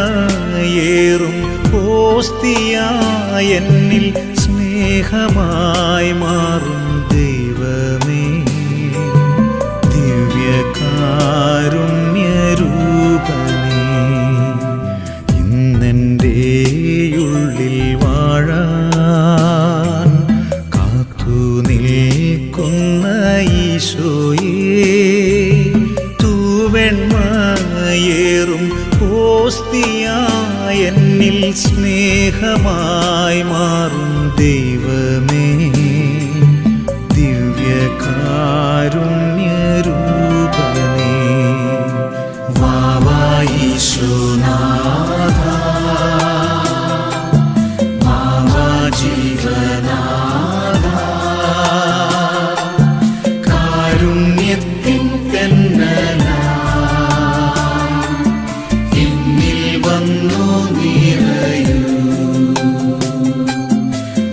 തിന്മയേറും ഓസ്തിയായി എന്നിൽ സ്നേഹമായി മാറും ദൈവമേ, ദിവ്യകാരുണ്യരൂപനേ, ഇന്നെൻ്റെ ഉള്ളിൽ വാഴാൻ കാത്തു നിൽക്കുന്ന ഈശോയേ, തൂവെണ്മയേറും ഓസ്തിയായി എന്നിൽ സ്നേഹമായി മാറും ദൈവമേ, ദിവ്യകാരുണ്യരൂപനേ, വാവാ ഈശോനാഥ, വാവാ ജീവനാഥ, കാരുണ്യത്തിൻ കന്നനായി എന്നിൽ വന്നു നിറയൂ,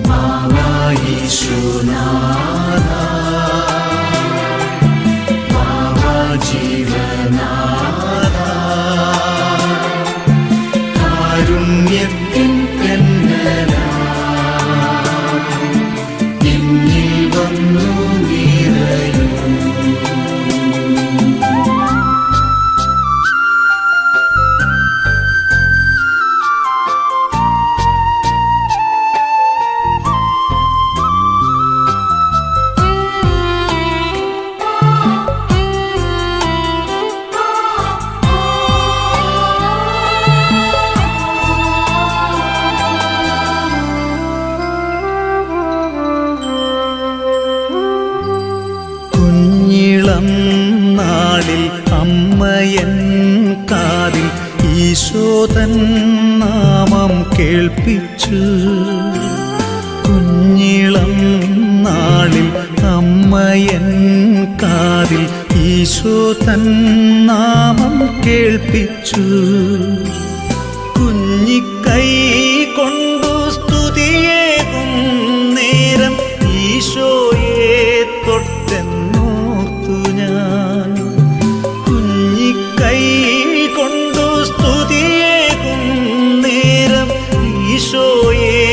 വാവാ ഈശോനാഥ, വാവാ ജീവനാഥ, കാരുണ്യത്തിൻ കന്നനായി എന്നിൽ വന്നു നിറയൂ. കുഞ്ഞിളം നാളിൽ അമ്മയൻ കാതിൽ ഈശോതൻ നാമം കേൾപ്പിച്ചു, കുഞ്ഞിളം നാളിൽ അമ്മയൻ കാതിൽ ഈശോതൻ നാമം കേൾപ്പിച്ചു, കുഞ്ഞിക്കൈ കൊണ്ടു സ്തുതിയേകും നേരം ഈശോയെ തൊട്ടെന്നോർത്തു ഞാൻ, കുഞ്ഞിക്കൈ കൊണ്ടു സ്തുതിയേകും നേരം ഈശോയെ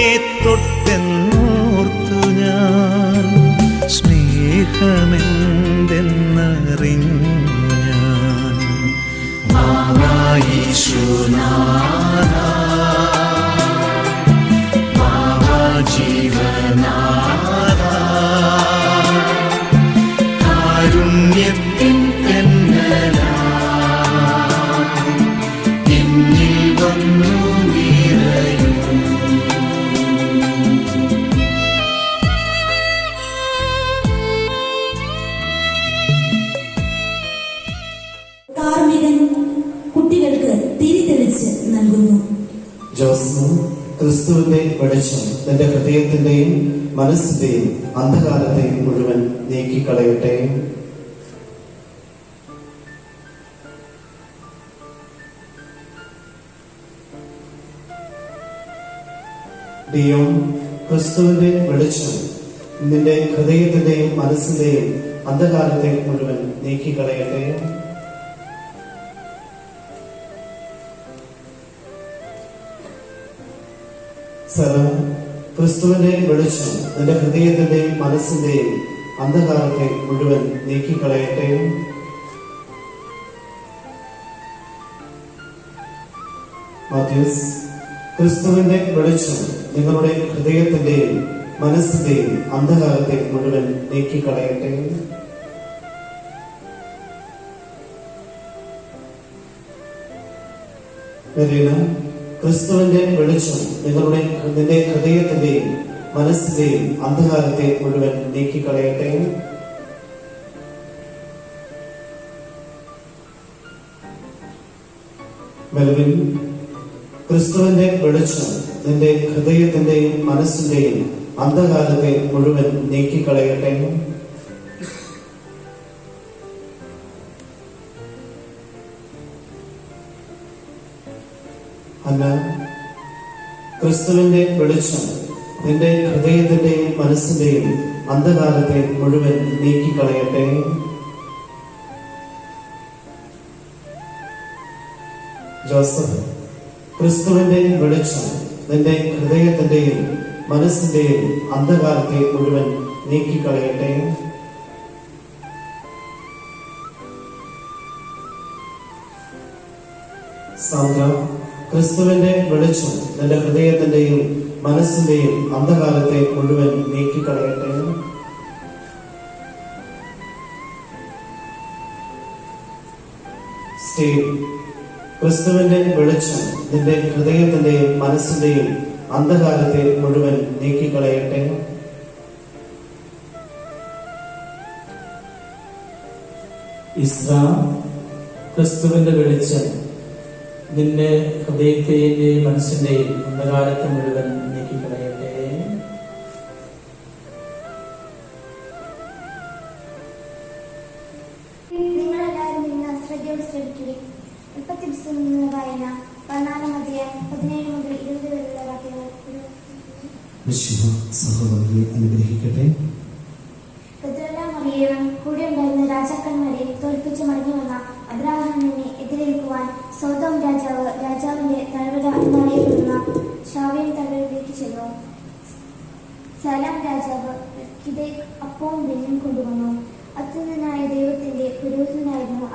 തൊട്ടെന്നോർത്തു ഞാൻ, സ്നേഹമെന്തെന്നറിഞ്ഞു ഞാൻ, വാവാ ഈശോനാഥ, വാവാ ജീവനാഥ, കാരുണ്യത്തിൻ കന്നനായി എന്നിൽ വന്നു നിറയൂ. കാർമികൻ കുട്ടികൾക്ക് തിരി തെളിച്ച് നൽകുന്നു. ജോസ്മു, ക്രിസ്തുവിന്റെ വെളിച്ചം നിന്റെ ഹൃദയത്തിന്റെയും മനസ്സിന്റെയും അന്ധകാരത്തെ മുഴുവൻ നീക്കിക്കളയട്ടെ. ഡിയോൺ, ക്രിസ്തുവിന്റെ വെളിച്ചം നിന്റെ ഹൃദയത്തിന്റെയും മനസ്സിന്റെയും അന്ധകാരത്തെ മുഴുവൻ നീക്കിക്കളയട്ടെ. സലം, ക്രിസ്തുവിന്റെ വെളിച്ചം നിന്റെ ഹൃദയത്തിന്റെയും മനസ്സിന്റെയും അന്ധകാരത്തെ മുഴുവൻ നീക്കിക്കളയട്ടെ. മാത്യൂസ്, ക്രിസ്തുവിന്റെ വെളിച്ചം നിങ്ങളുടെ ഹൃദയത്തിന്റെയും മനസ്സിന്റെയും അന്ധകാരത്തെ മുഴുവൻ നീക്കിക്കളയട്ടെ. മെറീന, ക്രിസ്തുവിന്റെ വെളിച്ചം നിന്റെ ഹൃദയത്തിന്റെയും മനസ്സിന്റെയും അന്ധകാരത്തെ മുഴുവൻ നീക്കിക്കളയട്ടെ. മെൽവിൻ, ക്രിസ്തുവിന്റെ വെളിച്ചം നിന്റെ ഹൃദയത്തിന്റെയും മനസ്സിന്റെയും അന്ധകാരത്തെ മുഴുവൻ നീക്കിക്കളയട്ടെ. അന്ന, ക്രിസ്തുവിന്റെ വെളിച്ചം നിന്റെ ഹൃദയത്തിന്റെയും മനസ്സിന്റെയും അന്ധകാരത്തെ മുഴുവൻ നീക്കിക്കളയട്ടെ. ജോസഫ്, ക്രിസ്തുവിന്റെ വെളിച്ചം നിന്റെ ഹൃദയത്തിന്റെയും മനസ്സിന്റെയും അന്ധകാരത്തെ മുഴുവൻ നീക്കിക്കളയട്ടെ. സാന്ദ്ര, ക്രിസ്തുവിന്റെ വെളിച്ചം നിന്റെ ഹൃദയത്തിന്റെയും മനസ്സിന്റെയും അന്ധകാരത്തെ മുഴുവൻ നീക്കിക്കളയട്ടെ. സ്റ്റീവ്, ക്രിസ്തുവിന്റെ വെളിച്ചം നിന്റെ ഹൃദയത്തിന്റെയും മനസ്സിന്റെയും അന്ധകാരത്തെ മുഴുവൻ നീക്കിക്കളയട്ടെ. ഇസ്ര, ക്രിസ്തുവിന്റെ വെളിച്ചം നിന്റെ ഹൃദയത്തെയും മനസ്സിന്റെയും അന്ധകാരത്തെ മുഴുവൻ നീക്കിക്കളയട്ടെ. നിങ്ങളെല്ലാവരും ഇന്ന് ശ്രദ്ധയോടെ ശ്രമിക്കുകയും ഉൽപ്പത്തി പുസ്തകം നിന്നുള്ള വായന 14 അധ്യായം 17 മുതൽ 20 വരെയുള്ള വാക്യങ്ങൾ. സഹോദരിയെ അനുഗ്രഹിക്കട്ടെ. മറിയയും കൂടെ ഉണ്ടായിരുന്ന രാജാക്കന്മാരെ തോൽപ്പിച്ച് മടങ്ങി വന്ന അബ്രാഹാമിനെ എതിരേൽക്കുവാൻ സോദോം രാജാവിന്റെ തലവര എന്നറിയപ്പെടുന്ന ഷാവേൻ തലവരിലേക്ക് ചെന്നു. സലാം രാജാവ് അപ്പവും വെള്ളിയും കൊണ്ടുവന്നു. അത്യുന്നതനായ ദൈവത്തിന്റെ പുരോഹിതനായിരുന്നു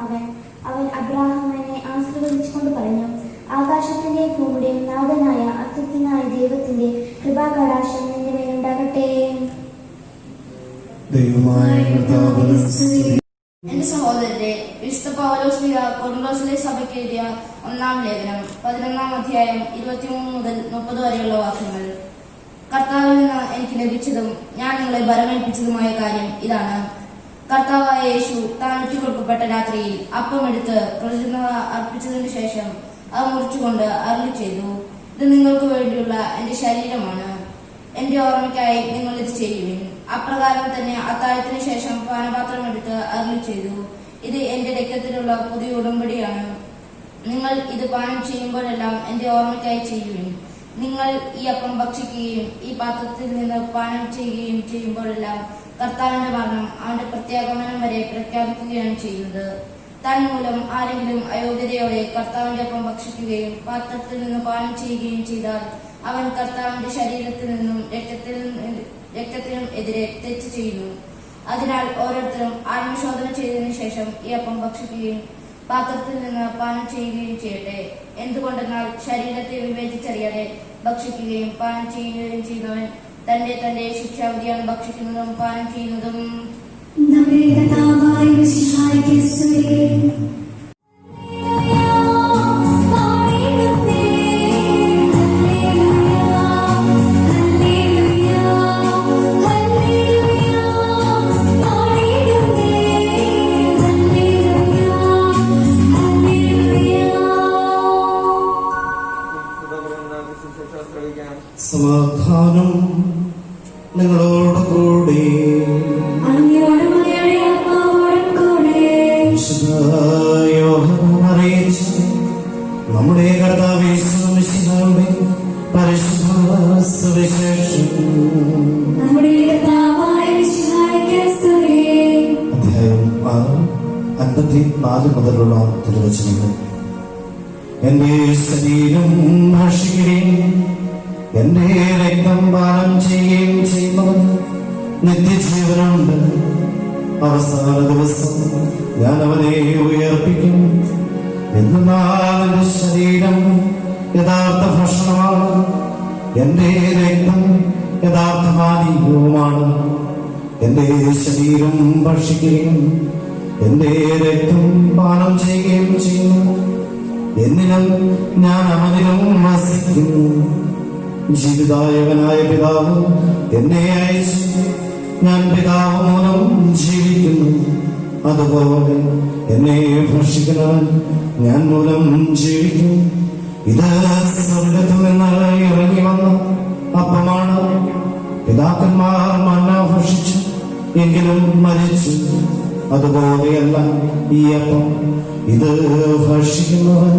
അവൻ അബ്രാഹാമിനെ ആശീർവദിച്ചുകൊണ്ട് പറഞ്ഞു, ആകാശത്തിന്റെ ഭൂമിയുടെയും നാഥനായ അത്യുന്നതനായ ദൈവത്തിന്റെ കൃപാകടാക്ഷം നിന്റെ മേലുണ്ടാകട്ടെ. എന്റെ സഹോദരരെ, വിശുദ്ധ പൗലോസ് കൊറിന്തോസിലെ സഭയ്ക്ക് എഴുതിയ 1-ാം ലേഖനം 11-ാം അധ്യായം 23 മുതൽ 30 വരെയുള്ള വാക്യങ്ങൾ. കർത്താവിൽ നിന്ന് എനിക്ക് ലഭിച്ചതും ഞാൻ നിങ്ങളെ ഭരമേൽപ്പിച്ചതുമായ കാര്യം ഇതാണ്. കർത്താവായ യേശു താൻ ഒറ്റുകൊടുക്കപ്പെട്ട രാത്രിയിൽ അപ്പമെടുത്ത് കൃതജ്ഞത അർപ്പിച്ചതിനു ശേഷം അത് മുറിച്ചുകൊണ്ട് അരുളി ചെയ്തു, ഇത് നിങ്ങൾക്ക് വേണ്ടിയുള്ള എന്റെ ശരീരമാണ്, എന്റെ ഓർമ്മയ്ക്കായി നിങ്ങൾ ഇത് ചെയ്യുവിൻ. അപ്രകാരം തന്നെ അത്താഴത്തിന് ശേഷം പാനപാത്രം എടുത്ത് അരുളി ചെയ്തു, ഇത് എന്റെ രക്തത്തിലുള്ള പുതിയ ഉടമ്പടിയാണ്. നിങ്ങൾ ഇത് പാനം ചെയ്യുമ്പോഴെല്ലാം എന്റെ ഓർമ്മയ്ക്കായി ചെയ്യുവിൻ. നിങ്ങൾ ഈ അപ്പം ഭക്ഷിക്കുകയും ഈ പാത്രത്തിൽ നിന്ന് പാനം ചെയ്യുകയും ചെയ്യുമ്പോഴെല്ലാം കർത്താവിന്റെ മരണം അവന്റെ പ്രത്യാഗമനം വരെ പ്രഖ്യാപിക്കുകയാണ് ചെയ്യുന്നത്. തന്മൂലം ആരെങ്കിലും അയോഗ്യതയോടെ കർത്താവിന്റെ അപ്പം ഭക്ഷിക്കുകയും പാത്രത്തിൽ നിന്ന് പാനം ചെയ്യുകയും ചെയ്താൽ അവൻ കർത്താവിന്റെ ശരീരത്തിൽ നിന്നും രക്തത്തിനും എതിരെ തെറ്റ് ചെയ്യുന്നു. അതിനാൽ ഓരോരുത്തരും ആത്മശോധന ചെയ്തതിനു ശേഷം ഈ അപ്പം ഭക്ഷിക്കുകയും പാത്രത്തിൽ നിന്ന് പാനം ചെയ്യുകയും ചെയ്യട്ടെ. എന്തുകൊണ്ടെന്നാൽ ശരീരത്തെ വിവേചിച്ചറിയാതെ ഭക്ഷിക്കുകയും പാനം ചെയ്യുകയും ചെയ്യുന്നവൻ തന്റെ ശിക്ഷാവിധിയാണ് ഭക്ഷിക്കുന്നതും പാനം ചെയ്യുന്നതും. സമാധാനം നിങ്ങളോട് കൂടി. അറിയിച്ച നമ്മുടെ കർത്താവേ യേശുമിശിഹായുടെ പരിശുദ്ധ സുവിശേഷം അധ്യായം 6:54 മുതലുള്ള തിരുവചനങ്ങൾ. എന്റെ ശരീരം ഭക്ഷിക്കുകയും എന്റെ രക്തം പാനം ചെയ്യുകയും ചെയ്യുന്നവൻ നിത്യജീവനുണ്ട്. അവസാന ദിവസം ഞാൻ അവനെ ഉയർപ്പിക്കും. എന്നാൽ എന്റെ ശരീരം യഥാർത്ഥ ഭക്ഷണമാണ്, എന്റെ രക്തം യഥാർത്ഥ പാനീയവുമാണ്. എന്റെ ശരീരം ഭക്ഷിക്കുകയും എന്റെ രക്തം പാനം ചെയ്യുകയും ചെയ്യുന്നു. എന്നിലും ഞാൻ അവനിലും വസിക്കുന്നു. ജീവിതായകനായ പിതാവ് എന്നെ അയച്ചു, ഞാൻ പിതാവ് മൂലം ജീവിക്കുന്നു. അതുപോലെ എന്നെ ഭക്ഷിക്കുന്നവൻ ഞാൻ മൂലം ജീവിക്കും. ഇത് സ്വർഗത്തിൽ നിന്ന് ഇറങ്ങി വന്ന അപ്പമാണ്. പിതാക്കന്മാർ മന്ന ഭക്ഷിച്ചു, എങ്കിലും മരിച്ചു. അതുപോലെയല്ല ഈ അപ്പം. ഇത് ഭക്ഷിക്കുന്നവൻ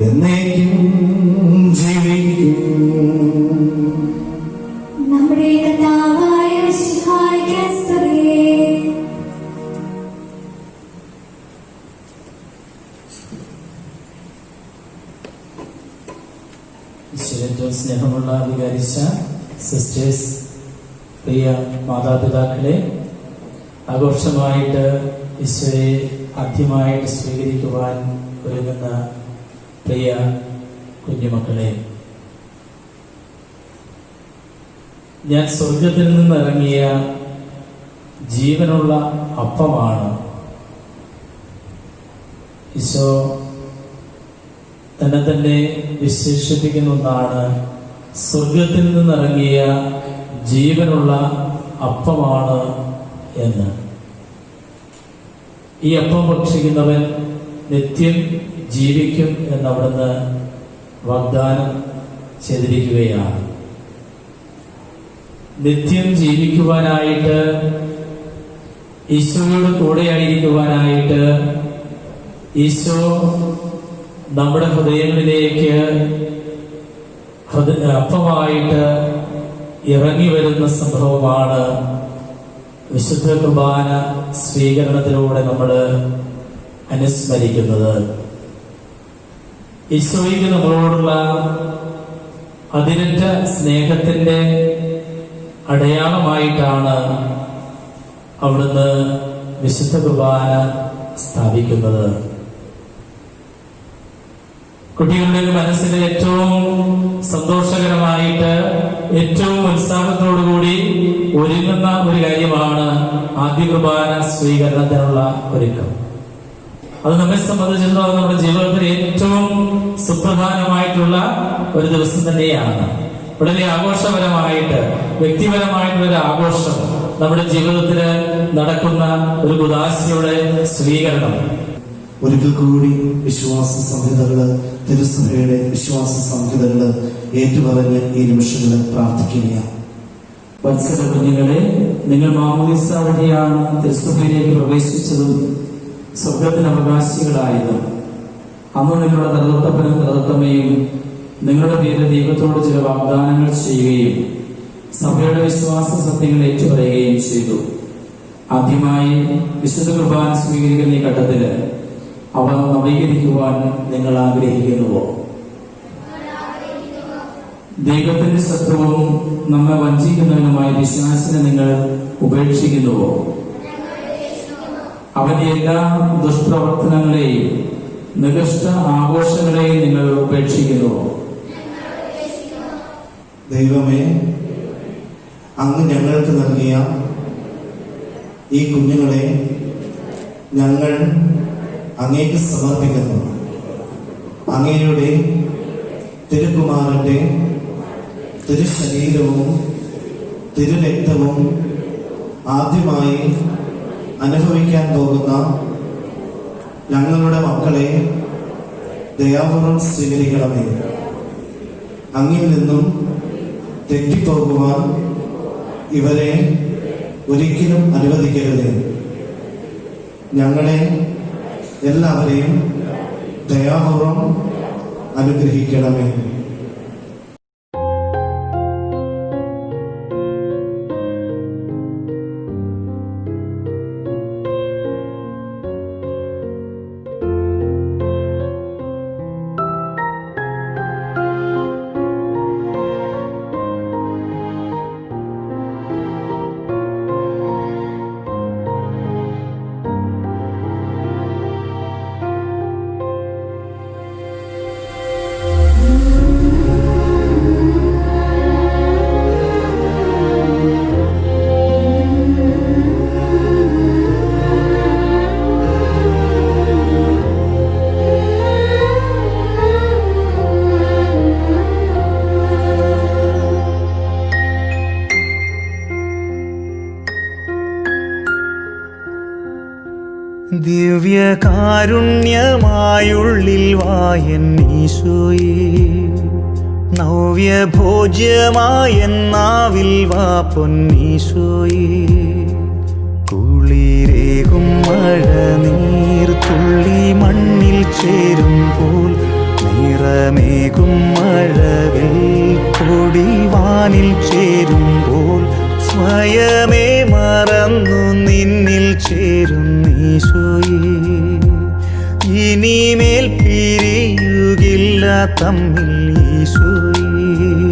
എന്നേക്കും ജീവിക്കും. നമ്മുടെ കർത്താവായ മിശിഹായ്ക്ക് സ്തുതി. ഏറ്റവും സ്നേഹമുള്ള വികാരിച്ച സിസ്റ്റേഴ്സ്, പ്രിയ മാതാപിതാക്കളെ, ആഘോഷമായിട്ട് ഈശോയെ ആദ്യമായിട്ട് സ്വീകരിക്കുവാൻ ഒരുങ്ങുന്ന പ്രിയ കുഞ്ഞുമക്കളെ, ഞാൻ സ്വർഗത്തിൽ നിന്നിറങ്ങിയ ജീവനുള്ള അപ്പമാണ്. ഈശോ തന്നെ വിശേഷിപ്പിക്കുന്ന ഒന്നാണ് സ്വർഗത്തിൽ നിന്നിറങ്ങിയ ജീവനുള്ള അപ്പമാണ് എന്ന്. ഈ അപ്പം ഭക്ഷിക്കുന്നവൻ നിത്യം ജീവിക്കും എന്നവിടുന്ന് വാഗ്ദാനം ചെയ്തിരിക്കുകയാണ്. നിത്യം ജീവിക്കുവാനായിട്ട്, ഈശോയോട് കൂടെയായിരിക്കുവാനായിട്ട് ഈശോ നമ്മുടെ ഹൃദയങ്ങളിലേക്ക് അപ്പമായിട്ട് ഇറങ്ങി വരുന്ന സംഭവമാണ് വിശുദ്ധ കുർബാന സ്വീകരണത്തിലൂടെ നമ്മൾ അനുസ്മരിക്കുന്നത്. ഈശോയ്ക്ക് നമ്മളോടുള്ള അതിരറ്റ സ്നേഹത്തിന്റെ അടയാളമായിട്ടാണ് അവിടുന്ന് വിശുദ്ധ കുർബാന സ്ഥാപിക്കുന്നത്. കുട്ടികളുടെ മനസ്സിന് ഏറ്റവും സന്തോഷകരമായിട്ട്, ഏറ്റവും ഉത്സാഹത്തോടുകൂടി ഒരുങ്ങുന്ന ഒരു കാര്യമാണ് ആദ്യ കുർബാന സ്വീകരണത്തിനുള്ള ഒരുക്കം. അത് നമ്മെ സംബന്ധിച്ചിടത്തോളം നമ്മുടെ ജീവിതത്തിൽ ഏറ്റവും സുപ്രധാനമായിട്ടുള്ള ഒരു ദിവസം തന്നെയാണ്. വളരെ ആഘോഷപരമായിട്ട്, വ്യക്തിപരമായിട്ടുള്ള ഒരു ആഘോഷം നമ്മുടെ ജീവിതത്തിൽ നടക്കുന്ന ഒരു ഉദാശയുടെ സ്വീകരണം. ഒരിക്കൽ കൂടി വിശ്വാസ സംഹിതകള്, തിരുസഭയുടെ വിശ്വാസ സംഹിതകള് ഏറ്റുപറഞ്ഞ് ഈ നിമിഷങ്ങളിൽ പ്രാർത്ഥിക്കുകയാണ്. വത്സല കുഞ്ഞുങ്ങളെ, നിങ്ങൾ മാമോദീസ വഴിയാണ് തിരുസഭയിലേക്ക് പ്രവേശിച്ചതും സ്വർഗത്തിന് അവകാശികളായതും. അന്ന് നിങ്ങളുടെ തലതൊട്ടപ്പനും തലതൊട്ടമ്മയും നിങ്ങളുടെ പേര് ദൈവത്തോട് ചില വാഗ്ദാനങ്ങൾ ചെയ്യുകയും സഭയുടെ വിശ്വാസ സത്യങ്ങൾ ഏറ്റുപറയുകയും ചെയ്തു. ആദ്യമായി വിശുദ്ധ കുർബാന സ്വീകരിക്കുന്ന ഈ ഘട്ടത്തില് അവ നവീകരിക്കുവാൻ നിങ്ങൾ ആഗ്രഹിക്കുന്നുവോ? ദൈവത്തിന്റെ ശത്രുവും നമ്മെ വഞ്ചിക്കുന്നവനുമായ പിശാചിനെ നിങ്ങൾ ഉപേക്ഷിക്കുന്നുവോ? അവന്റെ എല്ലാ ദുഷ്പ്രവർത്തനങ്ങളെയും നികഷ്ട ആഘോഷങ്ങളെയും നിങ്ങൾ ഉപേക്ഷിക്കുന്നുവോ? ദൈവമേ, അങ്ങ് ഞങ്ങൾക്ക് നൽകിയ ഈ കുഞ്ഞുങ്ങളെ ഞങ്ങൾ അങ്ങേക്ക് സമർപ്പിക്കുന്നു. അങ്ങയുടെ തിരുക്കുമാരന്റെ തിരുശരീരവും തിരുരക്തവും ആദ്യമായി അനുഭവിക്കാൻ പോകുന്ന ഞങ്ങളുടെ മക്കളെ ദയാപൂർവം സ്വീകരിക്കണമേ. അങ്ങിൽ നിന്നും തെറ്റിപ്പോകുവാൻ ഇവരെ ഒരിക്കലും അനുവദിക്കരുത്. ഞങ്ങളെ എല്ലാവരെയും ദയാപൂർവം അനുഗ്രഹിക്കണമേ. ദിവ്യകാരുണ്യമായുള്ളിൽ വായൻ ഈശോയേ, നവ്യഭോജ്യമായെന്നാവിൽ വാ പൊന്നീശോയേ. കുളിരേകും മഴ നീർത്തുള്ളി മണ്ണിൽ ചേരുമ്പോൾ, നിറമേകും മഴവിൽ കൊടി വാനിൽ ചേരുമ്പോൾ, സ്വയമേ മറന്നു നിന്നിൽ ചേരും ഈശോയേ. ഇനിമേൽ പിരിയുകില്ല തമ്മിൽ ഈശോയേ.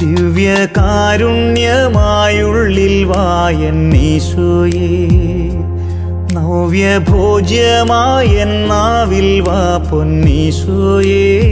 ദിവ്യകാരുണ്യമായുള്ളിൽ വായൻ ഈശോയേ. നവ്യഭോജ്യമായ നാവിൽ വാ പൊന്നീശോയേ.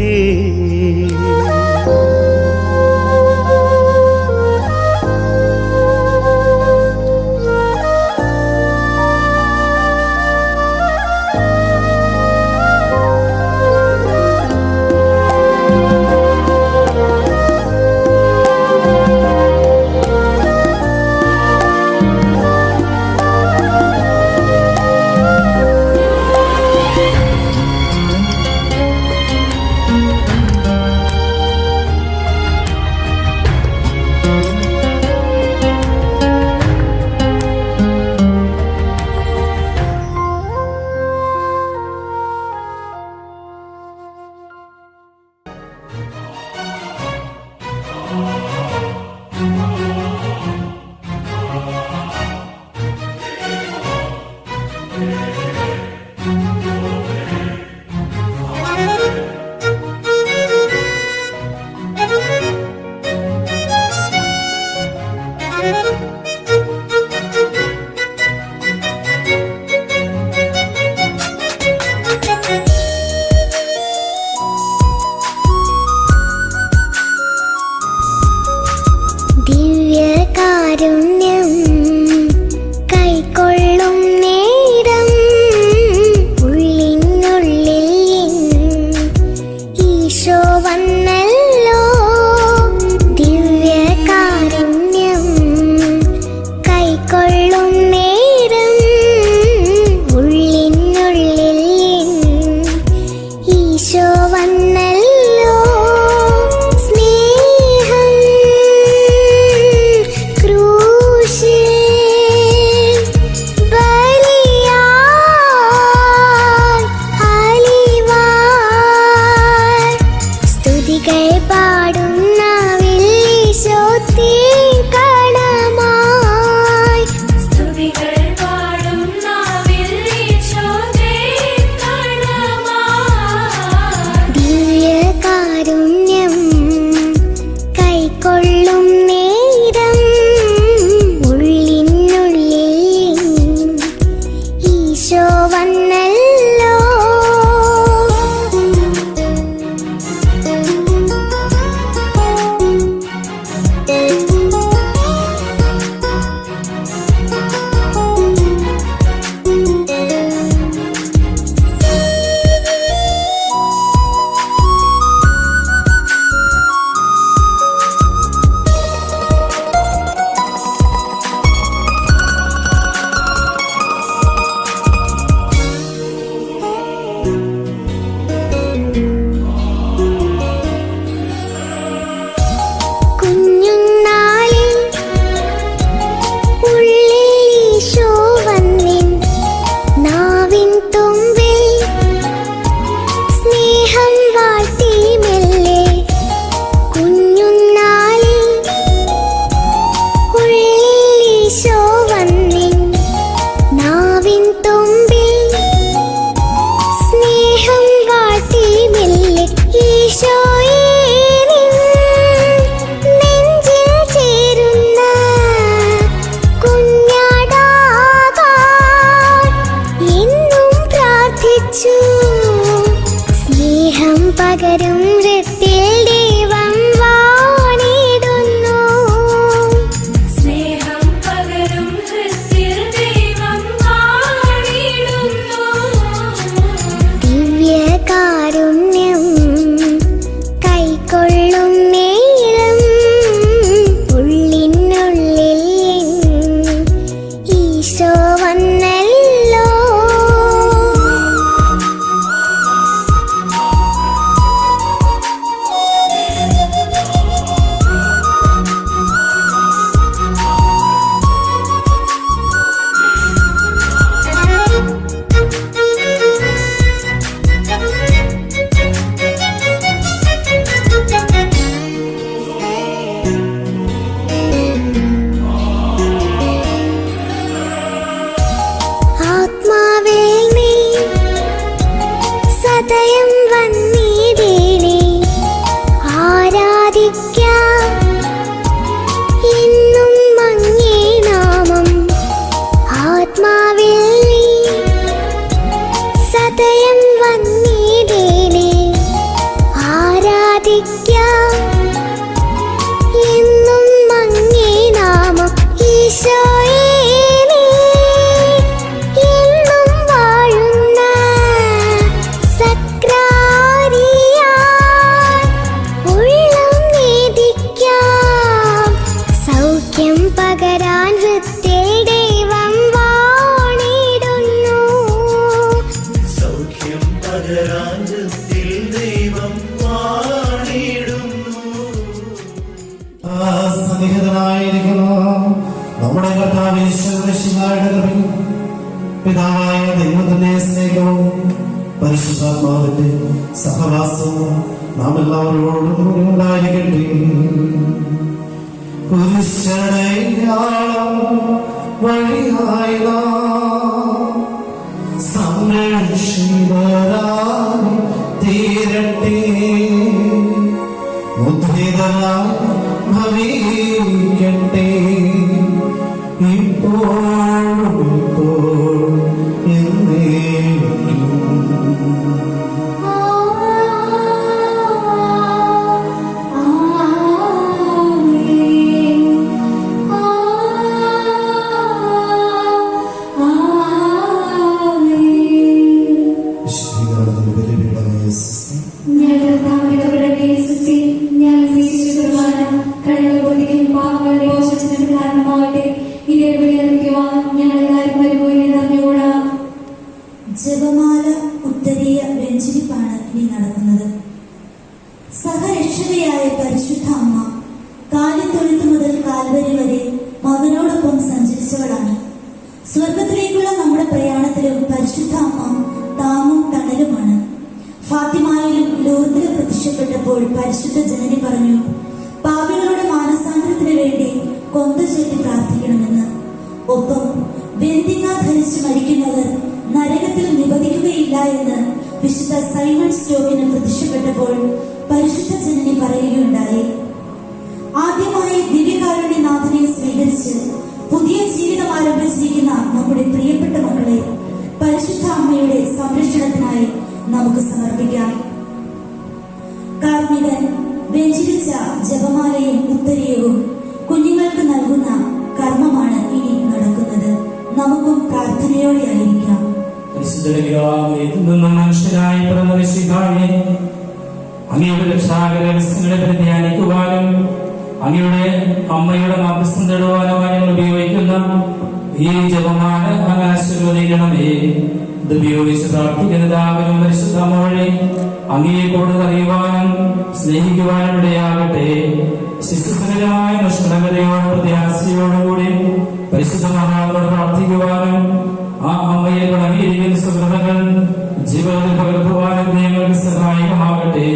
ആരാധിക്കാം എന്നും അങ്ങേ നാമം ആത്മാവിൽ നീ സദയം വന്നിടേണേ ആരാധിക്കാം എന്നും അങ്ങേ നാമം ഈശോയേ നീ എന്നും വാഴുന്ന സക്രാരിയായി ഉള്ളം നേദിക്കാം സൗഖ്യം പകരാൻ ഹൃദയ ദൈവം വാണിടുന്നു സൗഖ്യം പകരാഞ്ചത്തിൽ ദൈവം വാണിടുന്നു. സന്നിഹിതനായിരിക്കുന്നു നമ്മുടെ കർത്താവ് യേശുമിശിഹായുടെ കൃപയും പിതാവായ ദൈവത്തിന്റെ സ്നേഹവും പരിശുദ്ധാത്മാവിന്റെ സഹവാസവും നാം എല്ലാവരോടും കൂടി ഉണ്ടായിരിക്കട്ടെ. കുരിശടയാളം വഴിയായി നാം സംരക്ഷിതരായി തീരട്ടെ. മുദ്രിതരായി ഭവിക്കട്ടെ ഇപ്പോഴും എപ്പോഴും എന്നേക്കും. വിശുദ്ധീകരണത്തിന് ബലിപീഠമേ സ്വസ്തി. ജപമാല ഉത്തരീയ വെഞ്ചരിപ്പാണ് ഇനി നടക്കുന്നത്. സഹരക്ഷകയായ പരിശുദ്ധ അമ്മ കാലിത്തൊഴുത്ത് മുതൽ കാൽവരി വരെ മകനോടൊപ്പം സഞ്ചരിച്ചവളാണ്. സ്വർഗത്തിലേക്കുള്ള നമ്മുടെ പ്രയാണത്തിലും പരിശുദ്ധ അമ്മ താങ്ങും തണലുമാണ്. ഫാത്തിമായിലും ലൂർദിലും പ്രത്യക്ഷപ്പെട്ടപ്പോൾ പരിശുദ്ധ ജനനി പറഞ്ഞു, പാപികളുടെ മാനസാന്തരത്തിന് വേണ്ടി കൊന്ത ചൊല്ലി പ്രാർത്ഥിക്കണമെന്ന്. ഒപ്പം വെന്തിങ്ങ ധരിച്ച് മരിക്കുന്നവർ നരകത്തിൽ നിബന്ധിക്കുകയില്ല എന്ന് വിശുദ്ധ സൈമൺ സ്റ്റോക്കിന് പ്രത്യക്ഷപ്പെട്ടപ്പോൾ പരിശുദ്ധ ജനനി പറയുകയുണ്ടായി. ആദ്യമായി ദിവ്യകാരുണ്യനാഥനെ സ്വീകരിച്ച് പുതിയ ജീവിതം ആരംഭിച്ചിരിക്കുന്ന നമ്മുടെ പ്രിയപ്പെട്ട മക്കളെ പരിശുദ്ധ അമ്മയുടെ സംരക്ഷണത്തിനായി നമുക്ക് സമർപ്പിക്കാം. കാർമികൻ വെഞ്ചരിച്ച ജപമാലയും ഉത്തരീയവും കുഞ്ഞുങ്ങൾക്ക് നൽകുന്ന കർമ്മമാണ് ഇനി നടക്കുന്നത്. നമുക്കും പ്രാർത്ഥനയോടെ ആയിരിക്കാം. മനുഷ്യനായി പിറന്ന മിശിഹായെ അങ്ങയുടെ രക്ഷാകരഹസ്യങ്ങളെ ധ്യാനിക്കുവാനും അങ്ങയുടെ അമ്മയുടെ മധ്യസ്ഥം തേടുവാനുമായി ഞങ്ങൾ ഉപയോഗിക്കുന്ന ഈ ജപമാല അങ്ങ് ആശീർവദിക്കണമേ. ഇത് ഉപയോഗിച്ച് പ്രാർത്ഥിക്കുന്നതാകനും പരിശുദ്ധ അമ്മ വഴി അങ്ങയെ കൂടുതൽ അറിയുവാനും സ്നേഹിക്കുവാനും ഇടയാകട്ടെ. ശിശുസകരമായ നിഷ്കളങ്കതയോടും പ്രത്യാശയോടുകൂടി പരിശുദ്ധ മഹാനോട് പ്രാർത്ഥിക്കുവാനും ആ അമ്മയെ തുടങ്ങിയിരിക്കുന്ന സുഹൃത്തുക്കൾ ജീവിതത്തിൽ പകർത്തുവാനും ഞങ്ങൾക്ക് സഹായകമാകട്ടെ.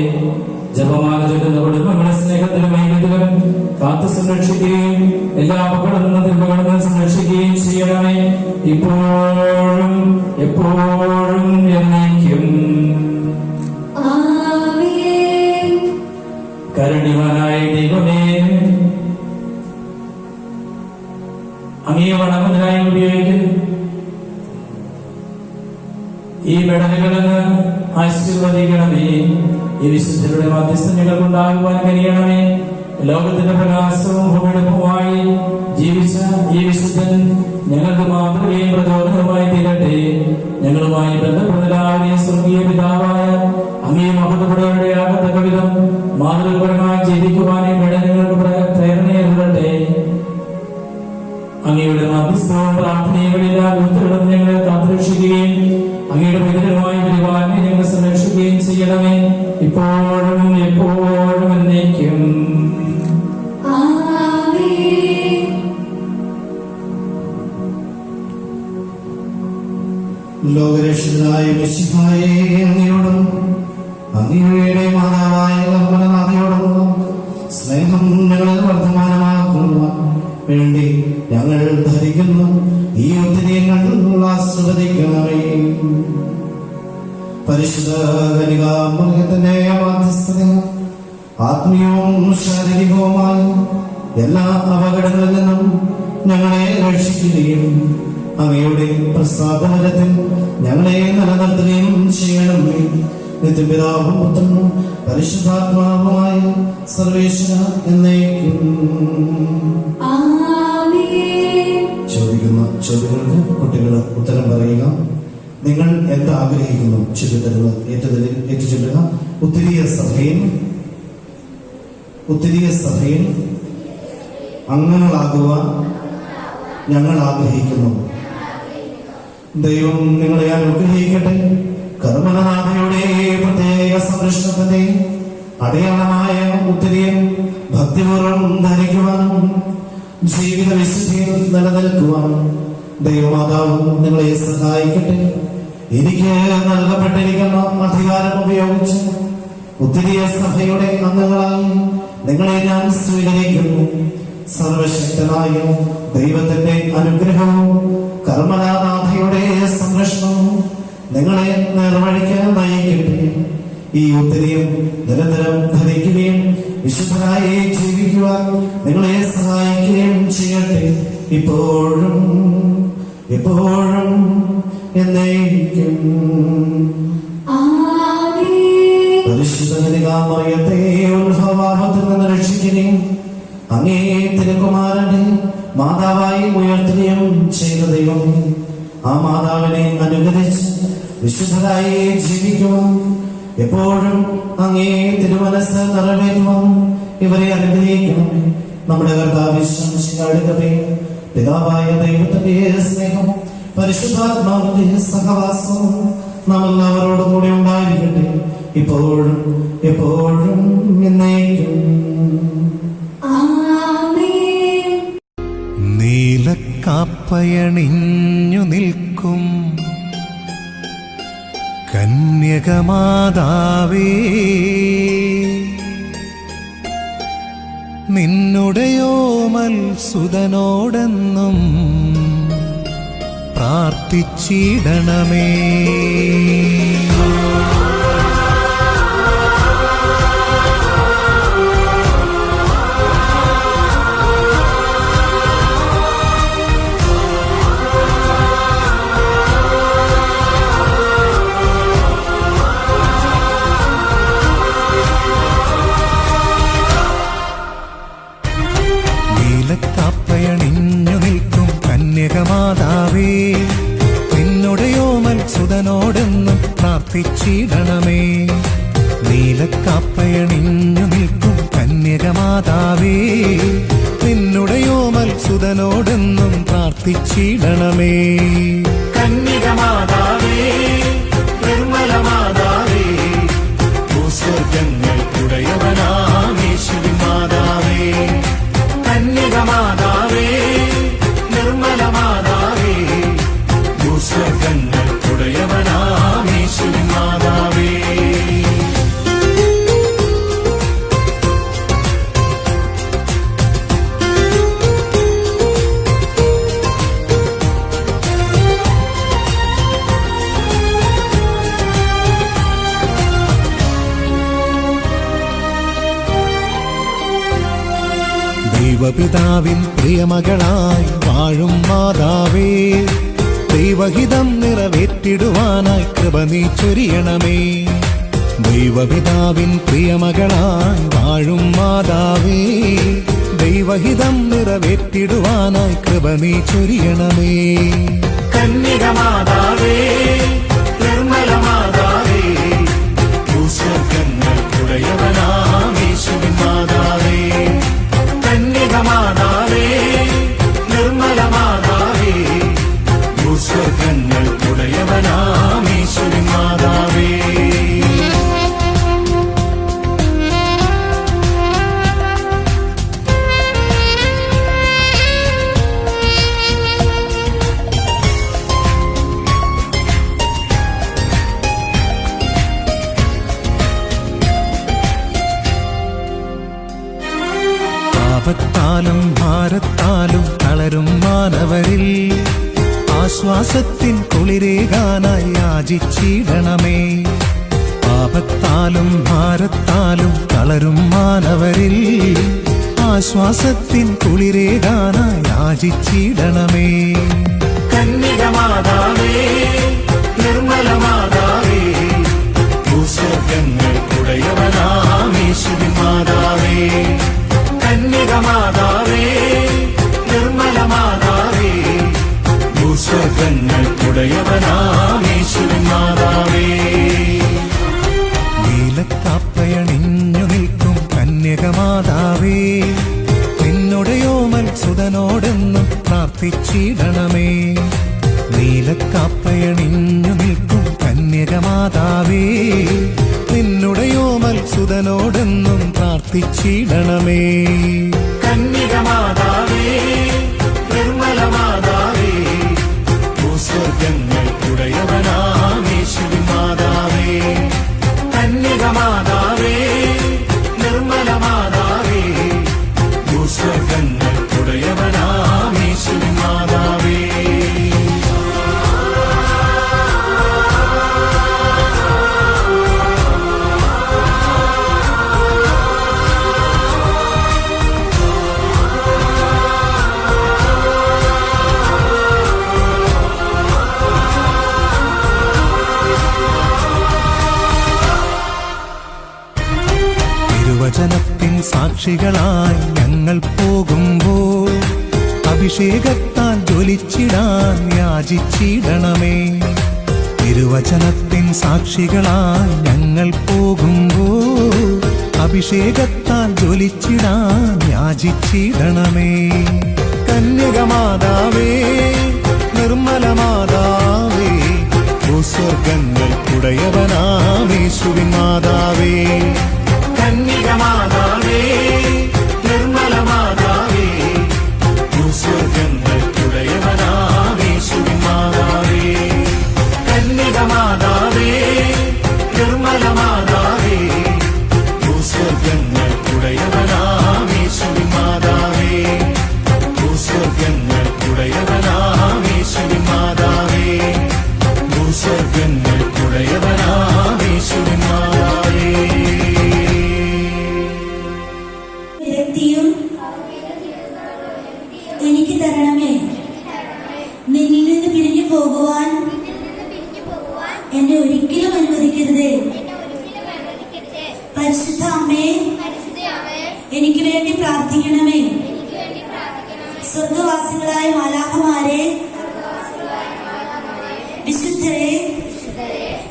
ജപമാല ചൊല്ലുന്ന കുടുംബങ്ങളെ സ്നേഹത്തിലും ഐക്യത്തിലും കാത്തു സംരക്ഷിക്കുകയും എല്ലാ അപകടങ്ങളും തിന്മകളും സംരക്ഷിക്കുകയും ചെയ്യണമേ, ഇപ്പോഴും എപ്പോഴും എന്നേക്കും. കരുണ്യവാനായ ദൈവമേ, അങ്ങയെ വണങ്ങുന്നതിനായി ഉപയോഗിക്കുന്നു ഈ മെഡലുകളെന്ന് ആശീർവദിക്കണമേ. ഈ വിശുദ്ധരുടെ മധ്യസ്ഥം ഞങ്ങൾക്കുണ്ടാകുവാൻ കഴിയണമേ. ലോകത്തിന്റെ പ്രകാശവും ഭൂമിയെടുപ്പുമായി ജീവിച്ച ഈ വിശുദ്ധൻ ഞങ്ങൾക്ക് മാതൃകയും പ്രചോദനവുമായി തീരട്ടെ. ഞങ്ങളുമായി ബന്ധപ്പെടുന്നവരെയും സ്വർഗീയ പിതാവായ അങ്ങേ മഹത്വപ്പെടുകയാകത്തക്ക വിധം മാതൃകപരമായി ജീവിക്കുവാനും മെഡലുകൾക്ക് പ്രേരണയേറട്ടെ. അങ്ങയുടെ മധ്യസ്ഥവും പ്രാർത്ഥനകളില്ലാ ബുദ്ധികളും ഞങ്ങളെ കാത്തുരക്ഷിക്കുകയും അങ്ങയുടെ വിഗ്രഹമായി വരുവാനെ ഞങ്ങൾ സംരക്ഷിക്കുകയും ചെയ്യണമേ, ഇപ്പോഴും എപ്പോഴും എന്നേക്കും. ലോകരക്ഷകനായ മിശിഹായെ അങ്ങയോടും അങ്ങയുടെ മാതാവായ കർമ്മനാഥയോടും സ്നേഹം ഞങ്ങളിൽ വർദ്ധമാനമാക്കുവാൻ വേണ്ടി ഞങ്ങൾ ധരിക്കുന്നു ഈ ഒത്തിരിയങ്ങൾ ആസ്വദിക്കണമേ. പരിശുദ്ധ കന്യകാമറിയത്തിന്റെ മധ്യസ്ഥത ആത്മീയവും ശാരീരികവുമായ എല്ലാ അപകടങ്ങളിൽ നിന്നും ഞങ്ങളെ രക്ഷിക്കുകയും അങ്ങയുടെ പ്രസാദവരത്തിൽ ഞങ്ങളെ നിലനിർത്തുകയും ചെയ്യണമേ. നിത്യപിതാവും പുത്രനും പരിശുദ്ധാത്മാവുമായ സർവേശ്വര എന്നേക്കും. ചോദിക്കുന്ന ചോദ്യങ്ങൾക്ക് കുട്ടികൾ ഉത്തരം പറയുക. നിങ്ങൾ എന്ത് ആഗ്രഹിക്കുന്നു ചൊല്ലിത്തരുന്നത് ഏറ്റുചൊല്ലുക. ഉത്തരീയ സഭയിൽ അംഗങ്ങളാകുവാൻ ഞങ്ങൾ ആഗ്രഹിക്കുന്നു. ദൈവം നിങ്ങളെ അനുഗ്രഹിക്കട്ടെ. കർമ്മനാഥയുടെ പ്രത്യേക സംരക്ഷണത്തിന്റെ അടയാളമായ ഉത്തരീയം ഭക്തിപൂർവ്വം ധരിക്കുവാനും ജീവിത വിശുദ്ധിയിൽ നിലനിൽക്കുവാനും ദൈവമാതാവ് നിങ്ങളെ സഹായിക്കട്ടെ. എനിക്ക് നൽകപ്പെട്ടിരിക്കുന്ന അധികാരം ഉപയോഗിച്ച് ഉത്തരീയ സഭയുടെ അംഗങ്ങളായി നിങ്ങളെ ഞാൻ സ്വീകരിക്കുന്നു. സർവശക്തനായ ദൈവത്തിന്റെ അനുഗ്രഹവും കർമ്മനാഥയുടെ സംരക്ഷണവും നിങ്ങളെ നിർവഴിക്കാൻ നയിക്കട്ടെ. ഈ ഉത്തരീയം നിരന്തരം ധരിക്കുകയും വിശുദ്ധരായി ജീവിക്കുവാൻ നിങ്ങളെ സഹായിക്കുകയും ചെയ്യട്ടെ, ഇപ്പോഴും എപ്പോഴും എന്നേക്കും. പരിശുദ്ധ കന്യകാമറിയത്തെ ഉത്ഭവപാപത്തിൽ നിന്ന് രക്ഷിക്കുകയും അങ്ങേ തിരുക്കുമാരനെ മാതാവായി ഉയർത്തുകയും ചെയ്ത ദൈവമേ, ആ മാതാവിനെ അനുഗ്രഹിച്ച് വിശുദ്ധരായി ജീവിക്കുവാൻ എപ്പോഴും അങ്ങേ തിരുമനസ് നിറവേറ്റുവാൻ ഇവരെ അനുഗ്രഹിക്കണമേ. നമ്മുടെ കർത്താവിന്റെ പിതാവായ ദൈവത്തിന്റെ സ്നേഹം പരിശുദ്ധാത്മാവിന്റെ സഹവാസവും നാം എല്ലാവരോടും കൂടെ ഉണ്ടായിരിക്കട്ടെ, ഇപ്പോഴും എപ്പോഴും എന്നേക്കും. നീലക്കാപ്പയണിഞ്ഞു നിൽക്കും കന്യകമാതാവേ, നിന്നുടയോമൽ സുതനോടെന്നും പ്രാർത്ഥിച്ചിടണമേ. നീലക്കാപ്പയണിഞ്ഞു നിൽക്കും കന്യകമാതാവേ, നിന്നുടയോമൽ സുതനോടെന്നും പ്രാർത്ഥിച്ചിടണമേ. നീലക്കാപ്പയണിഞ്ഞു നിൽക്കും കന്യകമാതാവേ, നിന്നുടയോമൽ സുതനോടെന്നും പ്രാർത്ഥിച്ചിടണമേ. കന്യകമാതാവേ, നിർമ്മലമാതാവേ, ഭൂസ്വർഗങ്ങൾ ഉടയവനാം യേശുവിൻ മാതാവേ. കന്യകമാതാവേ, നിർമ്മലമാതാവേ, ഭൂസ്വർഗങ്ങൾ ഉടയവനാം യേശുവിൻ മാതാവേ. ദൈവപിതാവിൻ പ്രിയമകളായി വാഴും മാതാവേ, ദൈവഹിതം നിറവേറ്റിടുവാനായി കൃപ നീ ചൊരിയണമേ. ദൈവപിതാവിൻ പ്രിയമകളായി വാഴും മാതാവേ, ദൈവഹിതം നിറവേറ്റിടുവാനായി കൃപ നീ ചൊരിയണമേ. കന്യകമാതാവേ, നിർമ്മലമാതാവേ, ഭൂസ്വർഗങ്ങൾ ഉടയവനാം യേശുവിൻ മാതാവേ. കന്യകമാതാവേ, നിർമ്മലമാതാവേ, ഭൂസ്വർഗങ്ങൾ ഉടയവനാം യേശുവിൻ മാതാവേ. പാപത്താലും ഭാരത്താലും തളരും മാനവരിൽ ആശ്വാസത്തിൻ കുളിരേകാനായി യാചിച്ചിടണമേ. പാപത്താലും ഭാരത്താലും തളരും മാനവരിൽ ആശ്വാസത്തിൻ കുളിരേകാനായി യാചിച്ചിടണമേ. കന്യകമാതാവേ, നിർമ്മലമാതാവേ, ഭൂസ്വർഗങ്ങൾക്കുടയവനാം യേശുവിൻ മാതാവേ. കന്യകമാതാവേ, നിർമ്മലമാതാവേ, ഭൂസ്വർഗങ്ങൾക്കുടയവനാം യേശുവിൻ മാതാവേ. നീലക്കാപ്പയണിഞ്ഞു നിൽക്കും കന്യകമാതാവേ, നിന്നുടയോമൽ സുതനോടെന്നും പ്രാർത്ഥിച്ചിടണമേ. നീലക്കാപ്പയണിഞ്ഞു നിൽക്കും കന്യകമാതാവേ, നിന്നുടയോമൽ സുതനോടെന്നും പ്രാർത്ഥിച്ചിടണമേ. കന്യകമാതാവേ, നിർമ്മലമാതാവേ, ഭൂസ്വർഗങ്ങൾക്കുടയവനാം യേശുവിൻ മാതാവേ. കന്യകമാതാവേ, നിർമ്മലമാതാവേ, ഭൂസ്വർഗങ്ങൾക്കുടയവനാം യേശുവിൻ മാതാവേ. തിരുവചനത്തിൻ സാക്ഷികളായി ഞങ്ങൾ പോകുമ്പോൾ അഭിഷേകത്താൽ ജ്വലിച്ചിടാൻ യാചിച്ചിടണമേ. തിരുവചനത്തിൻ സാക്ഷികളായി ഞങ്ങൾ പോകുമ്പോൾ അഭിഷേകത്താൽ ജ്വലിച്ചിടാൻ യാചിച്ചിടണമേ. കന്യകമാതാവേ, നിർമ്മലമാതാവേ, ഭൂസ്വർഗങ്ങൾക്കുടയവനാം യേശുവിൻ മാതാവേ. കന്യകമാതാവേ, നിർമ്മലമാതാവേ, ഭൂസ്വർഗങ്ങൾക്കുടയവനാം യേശുവിൻ മാതാവേ. കന്യകമാതാവേ, നിർമ്മലമാതാവേ, ഭൂസ്വർഗങ്ങൾക്കുടയവനാം യേശുവിൻ മാതാവേ. ഭൂസ്വർഗങ്ങൾക്കുടയവനാം യേശുവിൻ മാതാവേ. ഭൂസ്വർഗങ്ങൾക്കുടയവനാം യേശുവിൻ മാതാവേ. വിരക്തിയും എനിക്ക് തരണമേ. നിന്നിൽ നിന്ന് പിരിഞ്ഞു പോകുവാൻ എന്നെ ഒരിക്കലും അനുവദിക്കരുതേ. പരിശുദ്ധ അമ്മേ, എനിക്ക് വേണ്ടി പ്രാർത്ഥിക്കണമേ. സ്വർഗവാസികളായ മാലാഖമാരെ, വിശുദ്ധരെ,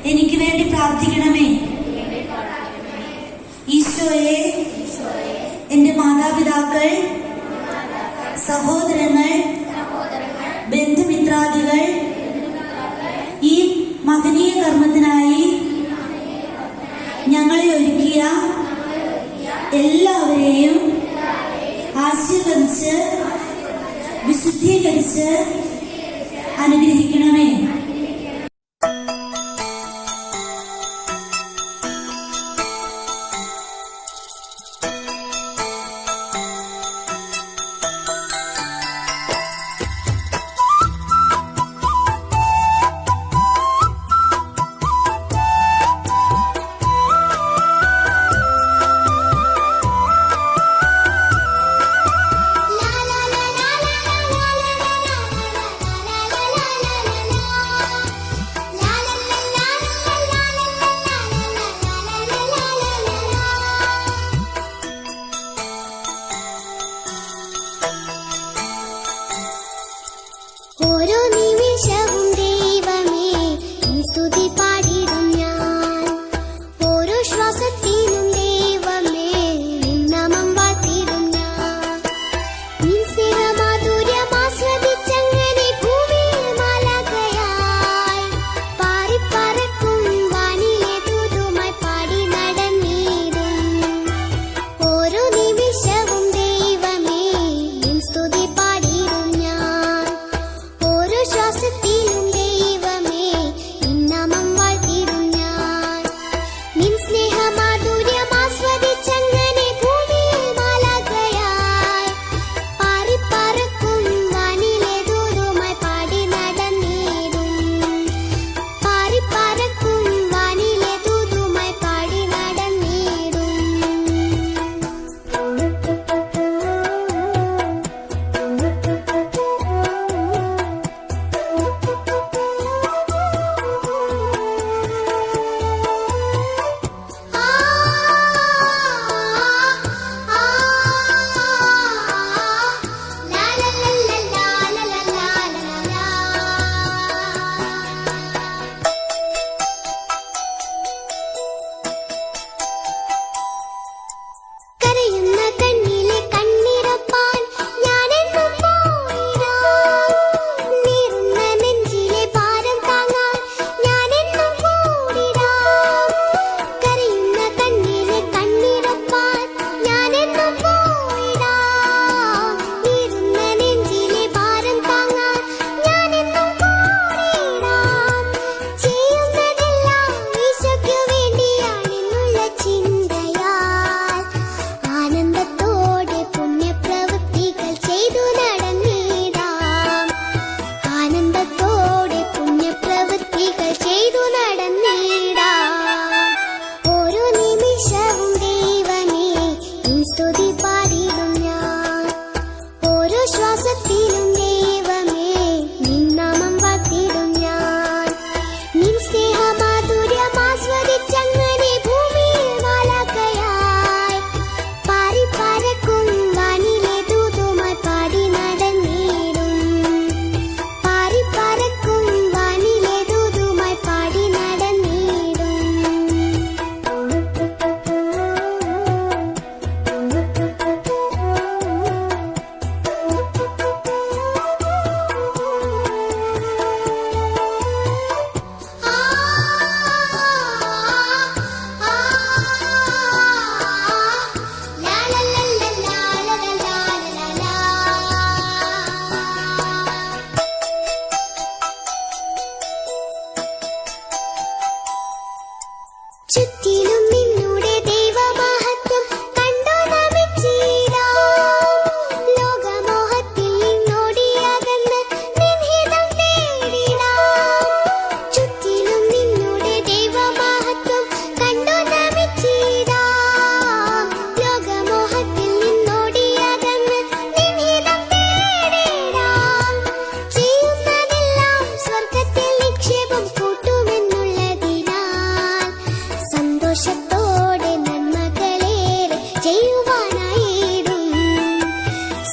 എനിക്ക് വേണ്ടി പ്രാർത്ഥിക്കണമേ. ഈശോയെ, എന്റെ മാതാപിതാക്കൾ, സഹോദരങ്ങൾ, ബന്ധുമിത്രാദികൾ ഈ മഹനീയ കർമ്മത്തിനായി ഞങ്ങളെ ഒരുക്കിയ എല്ലാവരെയും ആശീർവദിച്ച് വിശുദ്ധീകരിച്ച് അനുഗ്രഹിക്കണമേ. la la la la la la la la la la la la la la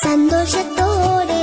സന്തോഷത്തോടെ